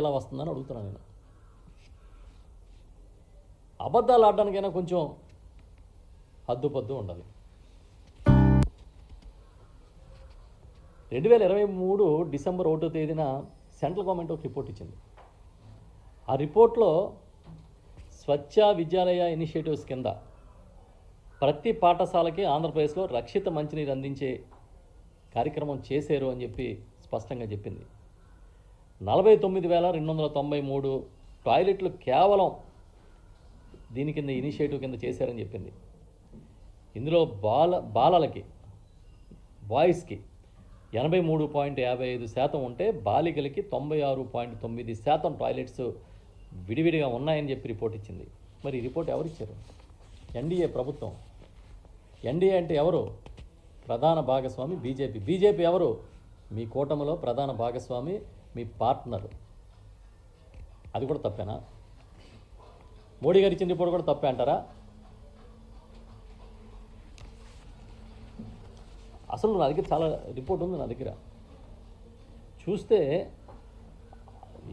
ఎలా వస్తుందని అడుగుతున్నాను నేను. అబద్ధాలు ఆడడానికైనా కొంచెం హద్దుపద్దు ఉండాలి. 2023 డిసెంబర్ 1వ తేదీన సెంట్రల్ గవర్నమెంట్ ఒక రిపోర్ట్ ఇచ్చింది. ఆ రిపోర్ట్లో స్వచ్ఛ విద్యాలయ ఇనిషియేటివ్స్ కింద ప్రతి పాఠశాలకి ఆంధ్రప్రదేశ్లో రక్షిత మంచినీరు అందించే కార్యక్రమం చేశారు అని చెప్పి స్పష్టంగా చెప్పింది. 49,293 టాయిలెట్లు కేవలం దీని కింద ఇనిషియేటివ్ కింద చేశారని చెప్పింది. ఇందులో బాలలకి బాయ్స్కి 83.55% ఉంటే బాలికలకి 96.9% టాయిలెట్స్ విడివిడిగా ఉన్నాయని చెప్పి రిపోర్ట్ ఇచ్చింది. మరి ఈ రిపోర్ట్ ఎవరిచ్చారు? ఎన్డీఏ ప్రభుత్వం. ఎన్డీఏ అంటే ఎవరు? ప్రధాన భాగస్వామి బీజేపీ. బీజేపీ ఎవరు? మీ కూటమిలో ప్రధాన భాగస్వామి, మీ పార్ట్నర్. అది కూడా తప్పేనా? మోడీ గారు ఇచ్చిన రిపోర్ట్ కూడా తప్పే అంటారా? అసలు నా దగ్గర చాలా రిపోర్ట్ ఉంది, నా దగ్గర చూస్తే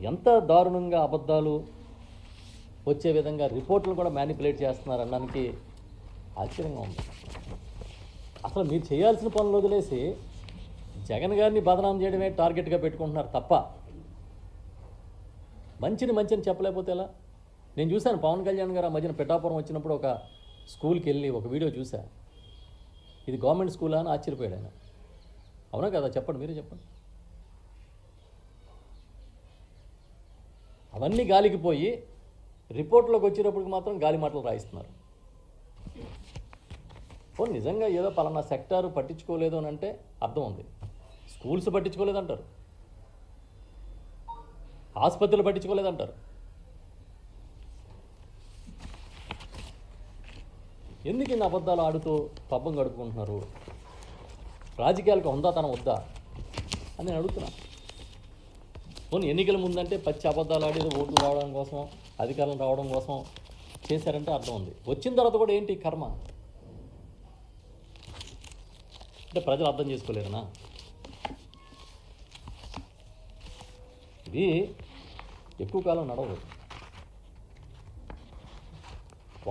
ఎంత దారుణంగా అబద్ధాలు వచ్చే విధంగా రిపోర్ట్లు కూడా మ్యానిపులేట్ చేస్తున్నారు అనడానికి ఆశ్చర్యంగా ఉంది. అసలు మీరు చేయాల్సిన పనులు వదిలేసి జగన్ గారిని బదనాం చేయడమే టార్గెట్గా పెట్టుకుంటున్నారు తప్ప మంచిని చెప్పలేకపోతే ఎలా? నేను చూశాను పవన్ కళ్యాణ్ గారు ఆ మధ్యన పిఠాపురం వచ్చినప్పుడు ఒక స్కూల్కి వెళ్ళి ఒక వీడియో చూసా. ఇది గవర్నమెంట్ స్కూలా అని ఆశ్చర్యపోయాడు ఆయన. అవునా కదా? చెప్పండి, మీరే చెప్పండి. అవన్నీ గాలికి పోయి రిపోర్ట్లోకి వచ్చేటప్పటికి మాత్రం గాలి మాటలు రాయిస్తున్నారు. నిజంగా ఏదో పలానా సెక్టారు పట్టించుకోలేదు అని అంటే అర్థం ఉంది. స్కూల్స్ పట్టించుకోలేదంటారు, ఆసుపత్రులు పట్టించుకోలేదంటారు. ఎందుకు ఇన్ని అబద్ధాలు ఆడుతూ పబ్బం గడుపుకుంటున్నారు? రాజకీయాలకు హుందాతనం వద్దా అని నేను అడుగుతున్నా. ఎన్నికల ముందంటే పచ్చి అబద్ధాలు ఆడేది ఓట్లు రావడం కోసం, అధికారం రావడం కోసం చేశారంటే అర్థం ఉంది. వచ్చిన తర్వాత కూడా ఏంటి కర్మ అంటే ప్రజలు అర్థం చేసుకోలేరనా? ఇది ఎక్కువ కాలం నడవదు.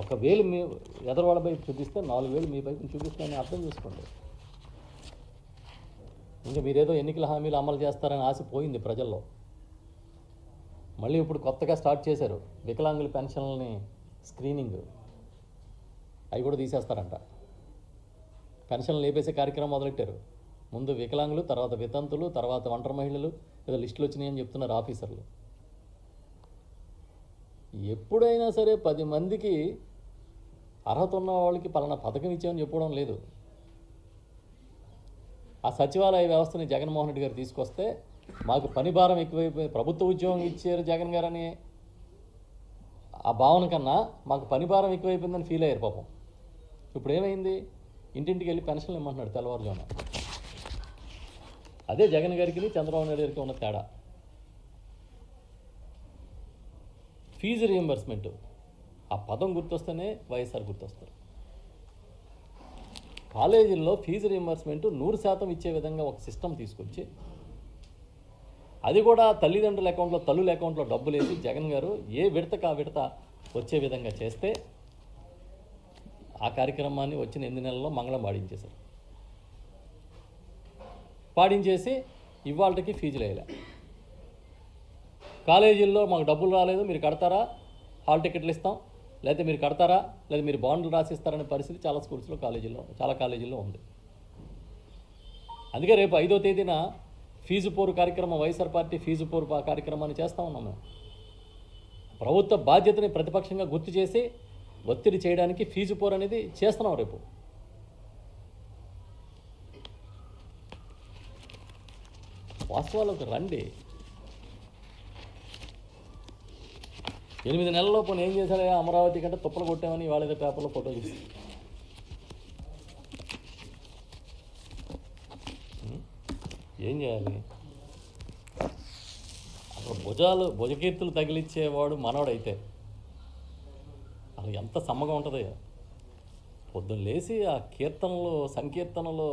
ఒక వేలు మీ ఎదరవాళ్ళ వైపు చూపిస్తే 4 వేలు మీ వైపు చూపిస్తాయని అర్థం చేసుకోండి. ఇంకా మీరేదో ఎన్నికల హామీలు అమలు చేస్తారని ఆశ పోయింది ప్రజల్లో. మళ్ళీ ఇప్పుడు కొత్తగా స్టార్ట్ చేశారు వికలాంగుల పెన్షన్లని స్క్రీనింగ్. అవి కూడా తీసేస్తారంట. పెన్షన్లు లేపేసే కార్యక్రమం మొదలెట్టారు. ముందు వికలాంగులు, తర్వాత వితంతులు, తర్వాత ఒంటరి మహిళలు, ఏదో లిస్టులు వచ్చినాయని చెప్తున్నారు ఆఫీసర్లు. ఎప్పుడైనా సరే 10 మందికి అర్హత ఉన్న వాళ్ళకి పలానా పథకం ఇచ్చామని చెప్పడం లేదు. ఆ సచివాలయ వ్యవస్థని జగన్మోహన్ రెడ్డి గారు తీసుకొస్తే మాకు పని భారం ఎక్కువైపోయి ప్రభుత్వ ఉద్యోగం ఇచ్చారు జగన్ గారని ఆ భావన కన్నా మాకు పని భారం ఎక్కువైపోయిందని ఫీల్ అయ్యారు పాపం. ఇప్పుడు ఏమైంది? ఇంటింటికి వెళ్ళి పెన్షన్లు ఇమ్మంటున్నాడు తెల్లవారుజామున. అదే జగన్ గారికి చంద్రబాబు నాయుడు గారికి ఉన్న తేడా. ఫీజు రీయింబర్స్మెంట్, ఆ పదం గుర్తొస్తేనే వైఎస్ఆర్ గుర్తొస్తారు. కాలేజీల్లో ఫీజు రీయింబర్స్మెంట్ 100% ఇచ్చే విధంగా ఒక సిస్టమ్ తీసుకొచ్చి అది కూడా తల్లిదండ్రుల అకౌంట్లో, తల్లుల అకౌంట్లో డబ్బులు వేసి జగన్ గారు ఏ విడతకు ఆ విడత వచ్చే విధంగా చేస్తే ఆ కార్యక్రమాన్ని వచ్చిన 8 నెలల్లో మంగళం పాడించేశారు. పాడించేసి ఇవాళకి ఫీజులు వేయలే. కాలేజీల్లో మాకు డబ్బులు రాలేదు, మీరు కడతారా, హాల్ టికెట్లు ఇస్తాం, లేకపోతే మీరు కడతారా, లేదా మీరు బాండ్లు రాసిస్తారనే పరిస్థితి చాలా స్కూల్స్లో, చాలా కాలేజీల్లో ఉంది. అందుకే రేపు 5వ తేదీన ఫీజు పోరు కార్యక్రమం, వైఎస్ఆర్ పార్టీ ఫీజు పోరు కార్యక్రమాన్ని చేస్తూ ఉన్నాం మేము. ప్రభుత్వ బాధ్యతని ప్రతిపక్షంగా గుర్తు చేసి ఒత్తిడి చేయడానికి ఫీజు పోరు అనేది చేస్తున్నాం రేపు. వాస్తవాలకు రండి. 8 నెలల్లో పోనీ ఏం చేశారా? అమరావతి కంటే తుప్పలు కొట్టామని వాళ్ళ పేపర్లో ఫోటో చూసి ఏం చేయాలి? అసలు భుజకీర్తులు తగిలిచ్చేవాడు మనవాడైతే అసలు ఎంత సమ్మగా ఉంటుంది. పొద్దున్న లేచి ఆ కీర్తనలు, సంకీర్తనలు,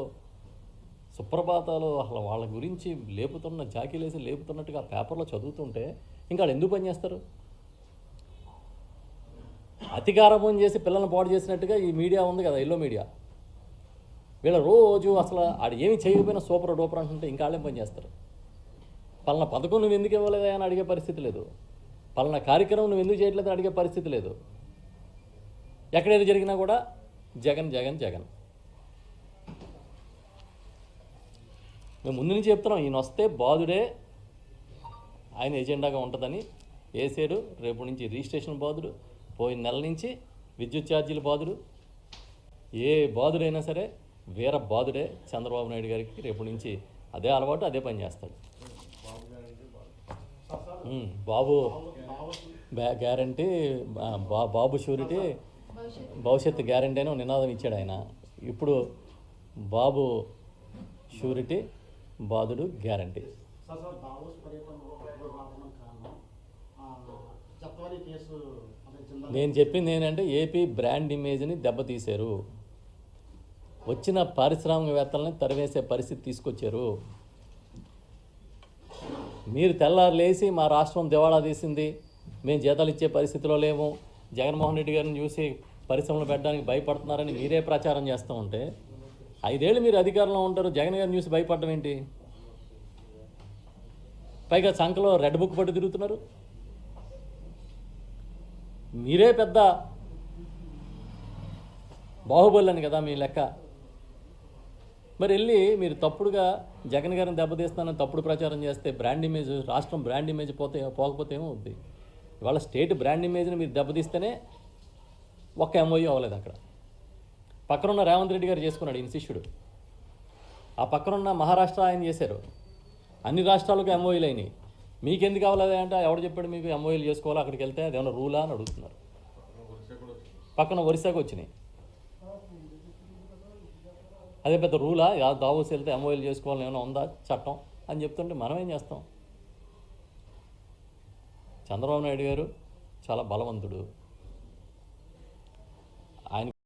సుప్రభాతాలు అసలు వాళ్ళ గురించి లేపుతున్న, జాకీలేసి లేపుతున్నట్టుగా ఆ పేపర్లో చదువుతుంటే ఇంకా వాళ్ళు ఎందుకు పనిచేస్తారు? అతికారమం చేసి పిల్లల్ని పాడు చేసినట్టుగా ఈ మీడియా ఉంది కదా, ఎల్లో మీడియా. వీళ్ళ రోజు అసలు ఆడు ఏమి చేయకపోయినా సూపర్ డూపర్ అంటుంటే ఇంకా వాళ్ళేం పని చేస్తారు? పలానా పథకం నువ్వు ఎందుకు ఇవ్వలేదా అని అడిగే పరిస్థితి లేదు, పలానా కార్యక్రమం నువ్వు ఎందుకు చేయట్లేదు అని అడిగే పరిస్థితి లేదు. ఎక్కడేది జరిగినా కూడా జగన్ జగన్ జగన్. మేము ముందు నుంచి చెప్తున్నాం, ఈయన వస్తే బాధుడే ఆయన ఎజెండాగా ఉంటుందని. వేసాడు. రేపు నుంచి రిజిస్ట్రేషన్ బాధుడు, పోయిన నెల నుంచి విద్యుత్ ఛార్జీలు బాధుడు. ఏ బాధుడైనా సరే వీర బాధుడే చంద్రబాబు నాయుడు గారికి. రేపు నుంచి అదే అలవాటు, అదే పని చేస్తాడు. బాబు గ్యారంటీ, బాబు షూరిటీ, భవిష్యత్తు గ్యారంటీ అని నినాదం ఇచ్చాడు ఆయన. ఇప్పుడు బాబు షూరిటీ, బాధుడు గ్యారంటీ. నేను చెప్పింది ఏంటంటే ఏపీ బ్రాండ్ ఇమేజ్ని దెబ్బతీశారు, వచ్చిన పారిశ్రామికవేత్తలని తరివేసే పరిస్థితి తీసుకొచ్చారు. మీరు తెల్లారు లేచి మా రాష్ట్రం దివాళా తీసింది, మేము జీతాలు ఇచ్చే పరిస్థితిలో లేము, జగన్మోహన్ రెడ్డి గారిని చూసి పరిశ్రమలు పెట్టడానికి భయపడుతున్నారని మీరే ప్రచారం చేస్తూ ఉంటే 5 ఏళ్ళు మీరు అధికారంలో ఉంటారు, జగన్ గారిని చూసి భయపడడం ఏంటి? పైగా సంఖలో రెడ్ బుక్ పట్టు తిరుగుతున్నారు. మీరే పెద్ద బాహుబలి అని కదా మీ లెక్క. మరి వెళ్ళి మీరు తప్పుడుగా జగన్ గారిని దెబ్బతీస్తానని తప్పుడు ప్రచారం చేస్తే బ్రాండ్ ఇమేజ్, రాష్ట్రం బ్రాండ్ ఇమేజ్ పోకపోతే ఏమవుద్ది? ఇవాళ స్టేట్ బ్రాండ్ ఇమేజ్ని మీరు దెబ్బతీస్తేనే ఒక్క ఎంఓయూ అవ్వలేదు అక్కడ. పక్కనున్న రేవంత్ రెడ్డి గారు చేసుకున్నాడు ఈయన శిష్యుడు. ఆ పక్కనున్న మహారాష్ట్ర ఆయన చేశారు. అన్ని రాష్ట్రాలకు ఎంఓయూలు అయినాయి. మీకెందుకు కావాలి అంటే ఎవడు చెప్పాడు మీకు ఎంఓయూలు చేసుకోవాలి, అక్కడికి వెళ్తే అదేమన్నా రూలా అని అడుగుతున్నారు. పక్కన ఒరిస్సాకు వచ్చినాయి. అదే పెద్ద రూలా? దావోస్ వెళ్తే ఎంఓయూలు చేసుకోవాలని ఏమైనా ఉందా చట్టం అని చెప్తుంటే మనం ఏం చేస్తాం? చంద్రబాబు నాయుడు గారు చాలా బలవంతుడు. ఆయన